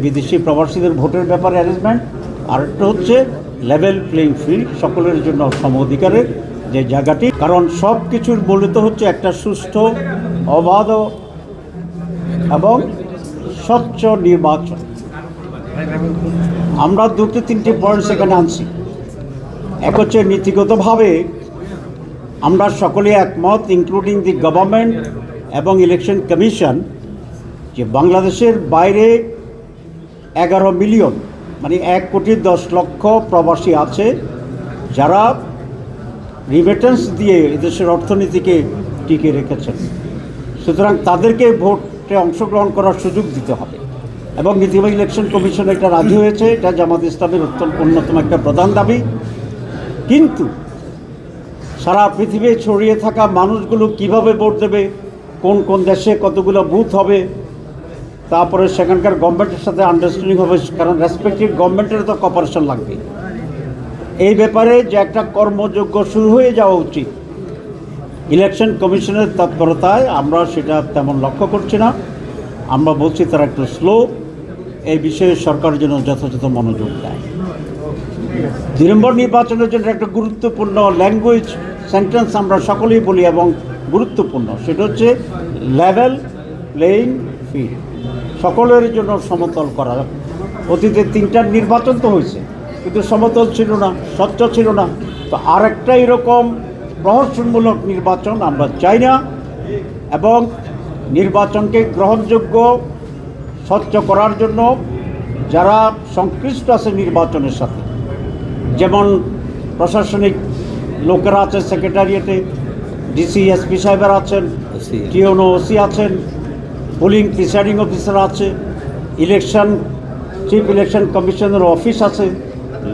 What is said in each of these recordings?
বিদেশি প্রবাসীদের ভোটের ব্যাপারে অ্যারেঞ্জমেন্ট, আরেকটা হচ্ছে লেভেল প্লেইং ফিল্ড, সকলের জন্য সম অধিকারের যে জায়গাটি। কারণ সব কিছুর মূলত হচ্ছে একটা সুষ্ঠু, অবাধ এবং স্বচ্ছ নির্বাচন। আমরা দুটো তিনটে পয়েন্ট সেখানে আনছি। এক হচ্ছে নীতিগতভাবে আমরা সকলে একমত, ইনক্লুডিং দি গভর্নমেন্ট এবং ইলেকশন কমিশন, যে বাংলাদেশের বাইরে 11 মিলিয়ন মানে 1,10,00,000 প্রবাসী আছে, যারা রিমিটেন্স দিয়ে এদেশের অর্থনীতিকে টিকে রেখেছেন। সুতরাং তাদেরকে ভোটে অংশগ্রহণ করার সুযোগ দিতে হবে এবং নীতিবাহী ইলেকশন কমিশন এটা রাজি হয়েছে। এটা জামাত ইসলামের অন্যতম একটা প্রধান দাবি। কিন্তু সারা পৃথিবী ছড়িয়ে থাকা মানুষগুলো কিভাবে ভোট দেবে, কোন কোন দেশে কতগুলো বুথ হবে, তারপরে সেখানকার গভর্নমেন্টের সাথে আন্ডারস্ট্যান্ডিং হবে, কারণ রেসপেক্টিভ গভর্নমেন্টের তো কপারেশন লাগবে। এই ব্যাপারে যে একটা কর্মযোগ্য শুরু হয়ে যাওয়া উচিত, ইলেকশন কমিশনের তৎপরতায় আমরা সেটা তেমন লক্ষ্য করছি না। আমরা বলছি তারা একটু স্লো। এই বিষয়ে সরকার যেন যথাযথ মনোযোগ দেয়। 2 নম্বর নির্বাচনের জন্য একটা গুরুত্বপূর্ণ ল্যাঙ্গুয়েজ সেন্টেন্স আমরা সকলেই বলি এবং গুরুত্বপূর্ণ, সেটা হচ্ছে লেভেল প্লেইং ফিল্ড, সকলের জন্য সমতল করা। অতীতে 3টা নির্বাচন তো হয়েছে, কিন্তু সমতল ছিল না, স্বচ্ছ ছিল না। তো আরেকটা এরকম প্রহসনমূলক নির্বাচন আমরা চাই না, এবং নির্বাচনকে গ্রহণযোগ্য, স্বচ্ছ করার জন্য যারা সংশ্লিষ্ট আছে নির্বাচনের সাথে, যেমন প্রশাসনিক লোকেরা আছে, সেক্রেটারিয়েটে ডিসি এসপি সাহেবেরা আছেন, টিওনো ওসি আছেন, পোলিং প্রিসাইডিং অফিসার আছে, ইলেকশন চিফ ইলেকশন কমিশনের অফিস আছে,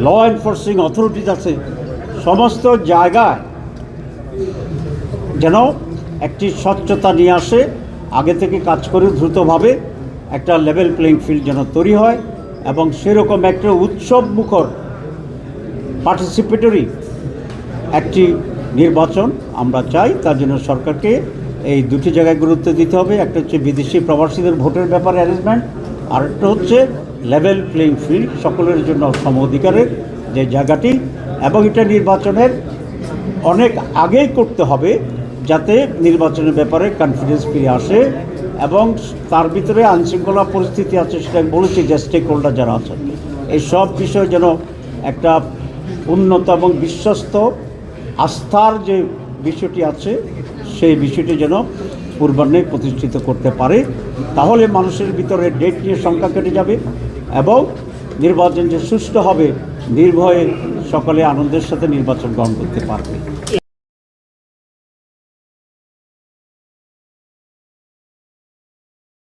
ল এনফোর্সিং অথরিটিজ আছে, সমস্ত জায়গায় যেন একটি স্বচ্ছতা নিয়ে আসে, আগে থেকে কাজ করে দ্রুতভাবে একটা লেভেল প্লেইং ফিল্ড যেন তৈরি হয়, এবং সেরকম একটা উৎসব মুখর পার্টিসিপেটরি একটি নির্বাচন আমরা চাই। তার জন্য সরকারকে এই দুটি জায়গায় গুরুত্ব দিতে হবে। একটা হচ্ছে বিদেশি প্রবাসীদের ভোটের ব্যাপারে অ্যারেঞ্জমেন্ট, আরেকটা হচ্ছে লেভেল প্লেইং ফিল্ড, সকলের জন্য সম অধিকারের যে জায়গাটি। এবং এটা নির্বাচনের অনেক আগেই করতে হবে, যাতে নির্বাচনের ব্যাপারে কনফিডেন্স ফিরে আসে, এবং তার ভিতরে আইনশৃঙ্খলা পরিস্থিতি আছে, সেটা আমি বলেছি যে স্টেক হোল্ডার যারা আছেন, এই সব বিষয় যেন একটা উন্নত এবং বিশ্বস্ত আস্থার যে বিষয়টি আছে, সেই বিষয়টি যেন পূর্বাহ্নে প্রতিষ্ঠিত করতে পারে। তাহলে মানুষের ভিতরে ডেট নিয়ে সংখ্যা কেটে যাবে, এবং নির্বাচন যে সুষ্ঠু হবে, নির্ভয়ে সকলে আনন্দের সাথে নির্বাচন গ্রহণ করতে পারবে।